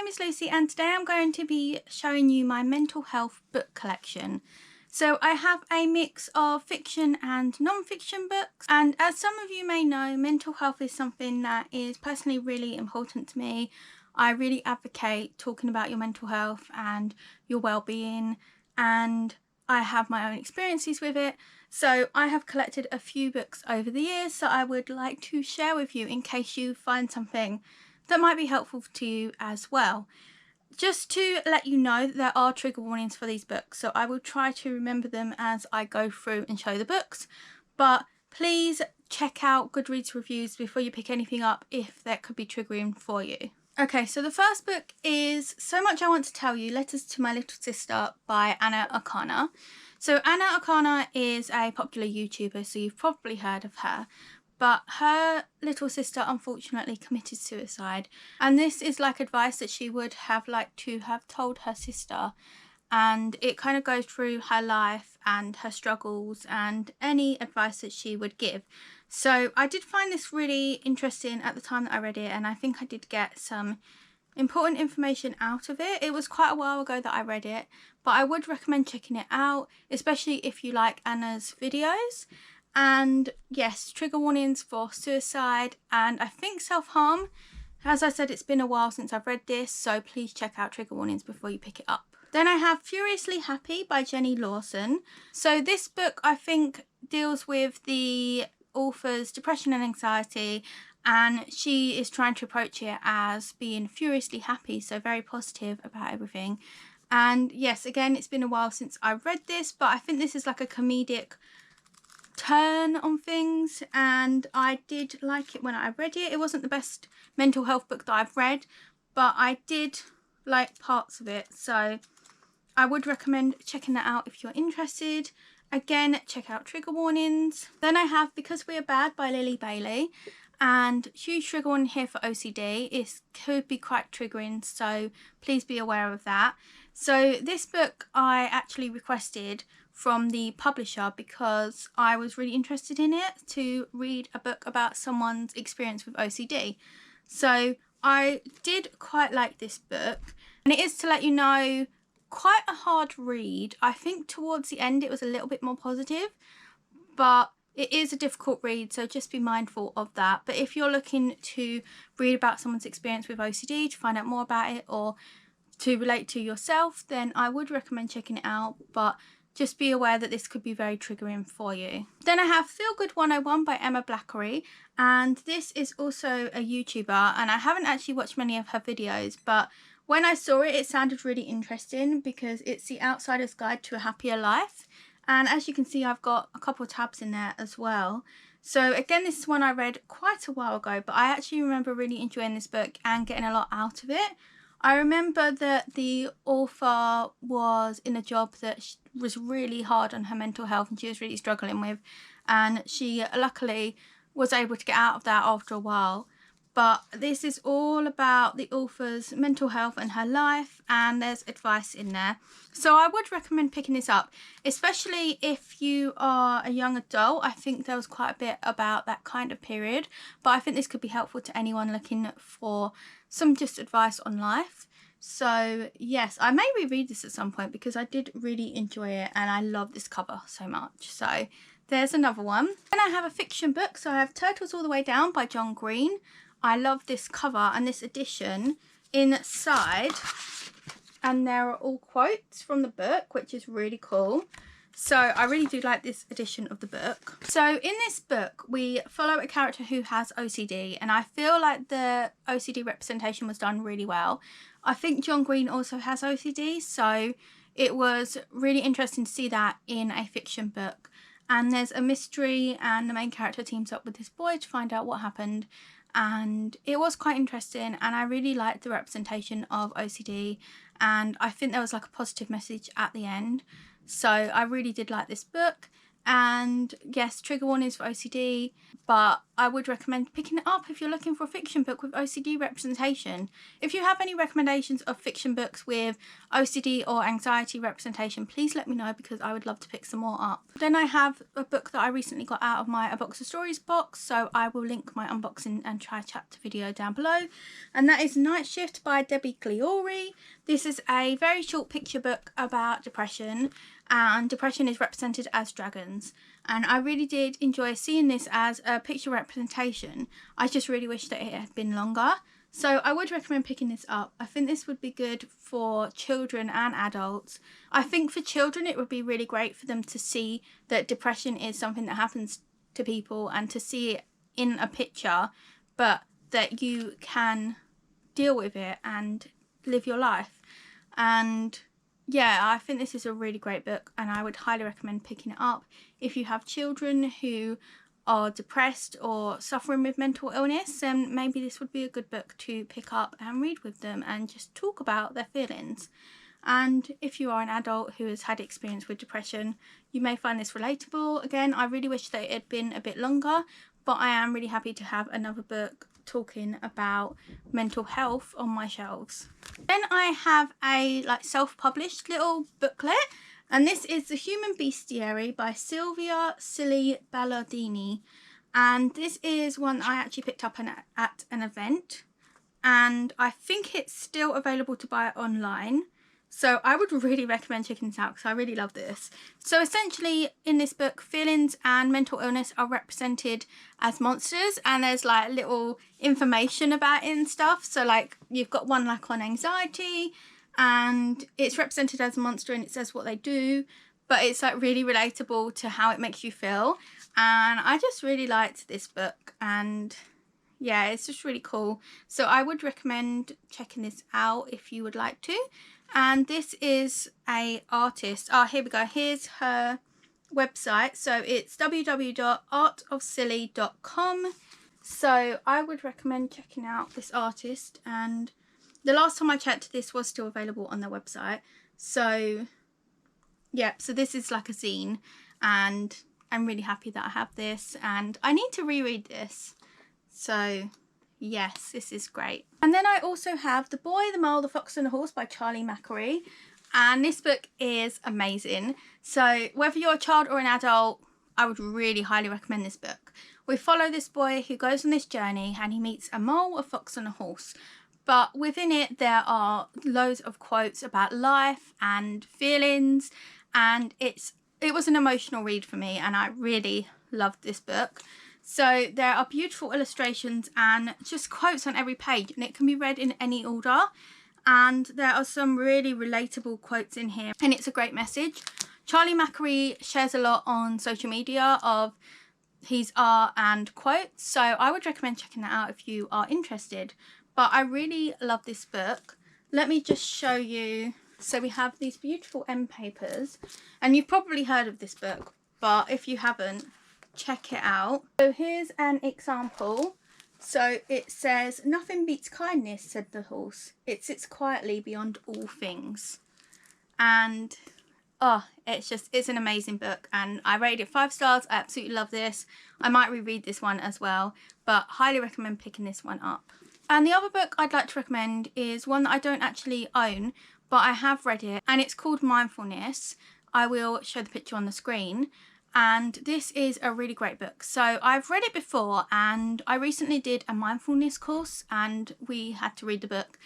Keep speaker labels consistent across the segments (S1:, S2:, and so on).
S1: name is Lucy and today I'm going to be showing you my mental health book collection. So I have a mix of fiction and non-fiction books, and as some of you may know, mental health is something that is personally really important to me. I really advocate talking about your mental health and your well-being, and I have my own experiences with it. So I have collected a few books over the years that I would like to share with you in case you find something that might be helpful to you as well. Just to let you know, there are trigger warnings for these books, so I will try to remember them as I go through and show the books, but please check out Goodreads reviews before you pick anything up if that could be triggering for you. Okay, so the first book is So Much I Want to Tell You, Letters to My Little Sister by Anna Akana. So Anna Akana is a popular YouTuber, so you've probably heard of her. But her little sister unfortunately committed suicide, and this is like advice that she would have liked to have told her sister, and it kind of goes through her life and her struggles and any advice that she would give. So I did find this really interesting at the time that I read it, and I think I did get some important information out of it. It was quite a while ago that I read it, but I would recommend checking it out, especially if you like Anna's videos. And yes, trigger warnings for suicide and I think self-harm. As I said, it's been a while since I've read this, so please check out trigger warnings before you pick it up. Then I have Furiously Happy by Jenny Lawson. So this book I think deals with the author's depression and anxiety, and she is trying to approach it as being furiously happy, so very positive about everything. And yes, again, it's been a while since I read this, but I think this is like a comedic turn on things, and I did like it when I read it. It wasn't the best mental health book that I've read, but I did like parts of it, so I would recommend checking that out if you're interested. Again, check out trigger warnings. Then I have Because We Are Bad by Lily Bailey, and huge trigger warning here for OCD. It could be quite triggering, so please be aware of that. So this book I actually requested from the publisher because I was really interested in it, to read a book about someone's experience with OCD. So I did quite like this book, and it is, to let you know, quite a hard read. I think towards the end it was a little bit more positive, but it is a difficult read, so just be mindful of that. But if you're looking to read about someone's experience with OCD, to find out more about it or to relate to yourself, then I would recommend checking it out, but just be aware that this could be very triggering for you. Then I have Feel Good 101 by Emma Blackery, and this is also a YouTuber, and I haven't actually watched many of her videos, but when I saw it, it sounded really interesting because it's the outsider's guide to a happier life. And as you can see, I've got a couple of tabs in there as well. So again, this is one I read quite a while ago, but I actually remember really enjoying this book and getting a lot out of it. I remember that the author was in a job that was really hard on her mental health and she was really struggling with, and she luckily was able to get out of that after a while. But this is all about the author's mental health and her life, and there's advice in there. So I would recommend picking this up, especially if you are a young adult. I think there was quite a bit about that kind of period, but I think this could be helpful to anyone looking for some just advice on life. So yes, I may reread this at some point because I did really enjoy it and I love this cover so much. So there's another one. Then I have a fiction book. So I have Turtles All the Way Down by John Green. I love this cover and this edition inside, and there are all quotes from the book, which is really cool. So I really do like this edition of the book. So in this book, we follow a character who has OCD, and I feel like the OCD representation was done really well. I think John Green also has OCD, so it was really interesting to see that in a fiction book. And there's a mystery, and the main character teams up with this boy to find out what happened. And it was quite interesting, and I really liked the representation of OCD, and I think there was like a positive message at the end. So I really did like this book. And yes, trigger warnings for OCD, but I would recommend picking it up if you're looking for a fiction book with OCD representation. If you have any recommendations of fiction books with OCD or anxiety representation, please let me know, because I would love to pick some more up. Then I have a book that I recently got out of my A Box of Stories box, so I will link my unboxing and try chapter video down below. And that is Night Shift by Debbie Gliori. This is a very short picture book about depression, and depression is represented as dragons, and I really did enjoy seeing this as a picture representation. I just really wish that it had been longer, so I would recommend picking this up. I think this would be good for children and adults. I think for children it would be really great for them to see that depression is something that happens to people, and to see it in a picture, but that you can deal with it and live your life. And yeah, I think this is a really great book, and I would highly recommend picking it up if you have children who are depressed or suffering with mental illness. Then maybe this would be a good book to pick up and read with them and just talk about their feelings. And if you are an adult who has had experience with depression, you may find this relatable. Again, I really wish that it had been a bit longer, but I am really happy to have another book talking about mental health on my shelves. Then I have a self-published little booklet, and this is The Human Bestiary by Sylvia Belladini, and this is one I actually picked up at an event, and I think it's still available to buy online. So I would really recommend checking this out, because I really love this. So essentially in this book, feelings and mental illness are represented as monsters, and there's like little information about it and stuff. So like you've got one like on anxiety, and it's represented as a monster, and it says what they do, but it's like really relatable to how it makes you feel. And I just really liked this book, and yeah, it's just really cool. So I would recommend checking this out if you would like to. And this is a artist. Oh, here we go. Here's her website. So it's www.artofsilly.com. So I would recommend checking out this artist. And the last time I checked, this was still available on their website. So yeah, so this is like a zine, and I'm really happy that I have this, and I need to reread this. So yes, this is great. And then I also have The Boy, the Mole, the Fox and the Horse by Charlie Mackery, and this book is amazing. So whether you're a child or an adult, I would really highly recommend this book. We follow this boy who goes on this journey, and he meets a mole, a fox and a horse. But within it there are loads of quotes about life and feelings, and it was an emotional read for me, and I really loved this book. So there are beautiful illustrations and just quotes on every page, and it can be read in any order. And there are some really relatable quotes in here, and it's a great message. Charlie Mackery shares a lot on social media of his art and quotes, so I would recommend checking that out if you are interested. But I really love this book. Let me just show you. So we have these beautiful end papers, and you've probably heard of this book, but if you haven't, check it out. So here's an example. So it says, "Nothing beats kindness," said the horse. "It sits quietly beyond all things." And oh, it's an amazing book, and I rated it 5 stars. I absolutely love this. I might reread this one as well, but highly recommend picking this one up. And the other book I'd like to recommend is one that I don't actually own, but I have read it, and it's called Mindfulness. I will show the picture on the screen. And this is a really great book. So I've read it before, and I recently did a mindfulness course, and we had to read the book.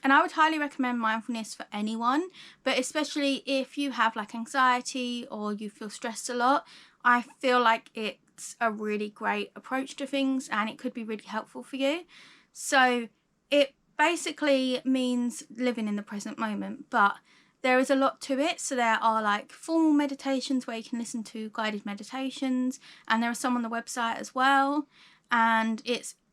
S1: And I would highly recommend mindfulness for anyone, but especially if you have like anxiety or you feel stressed a lot. I feel like it's a really great approach to things, and it could be really helpful for you. So it basically means living in the present moment, but there is a lot to it. So there are like formal meditations where you can listen to guided meditations, and there are some on the website as well. And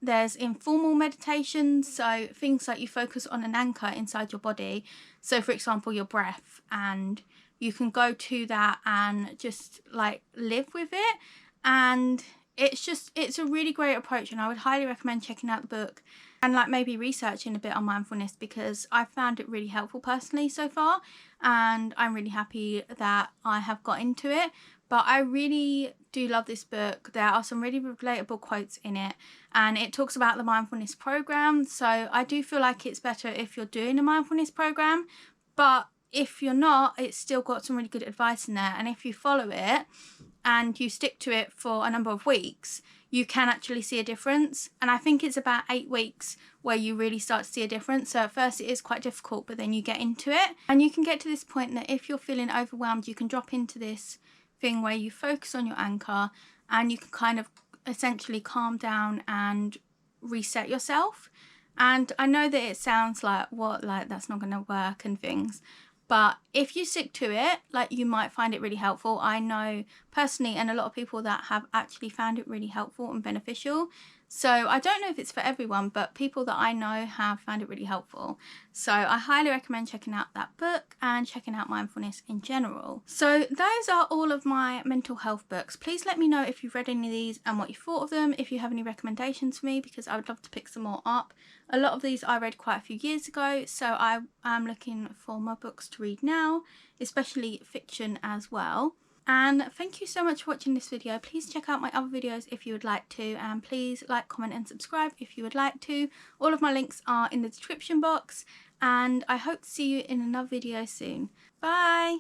S1: there's informal meditations, so things like you focus on an anchor inside your body. So for example, your breath, and you can go to that and just like live with it. And it's a really great approach, and I would highly recommend checking out the book and like maybe researching a bit on mindfulness, because I found it really helpful personally so far, and I'm really happy that I have got into it. but I really do love this book. There are some really relatable quotes in it, and it talks about the mindfulness program. So I do feel like it's better if you're doing a mindfulness program, but if you're not, it's still got some really good advice in there, and if you follow it and you stick to it for a number of weeks, you can actually see a difference. And I think it's about 8 weeks where you really start to see a difference. So at first it is quite difficult, but then you get into it, and you can get to this point that if you're feeling overwhelmed, you can drop into this thing where you focus on your anchor and you can kind of essentially calm down and reset yourself. And I know that it sounds like, what, like that's not going to work and things, but if you stick to it, like, you might find it really helpful. I know personally, and a lot of people that have actually found it really helpful and beneficial. So I don't know if it's for everyone, but people that I know have found it really helpful. So I highly recommend checking out that book and checking out mindfulness in general. So those are all of my mental health books. Please let me know if you've read any of these and what you thought of them, if you have any recommendations for me, because I would love to pick some more up. A lot of these I read quite a few years ago, so I am looking for more books to read now, especially fiction as well. And thank you so much for watching this video. Please check out my other videos if you would like to, and please like, comment and subscribe if you would like to. All of my links are in the description box, and I hope to see you in another video soon. Bye!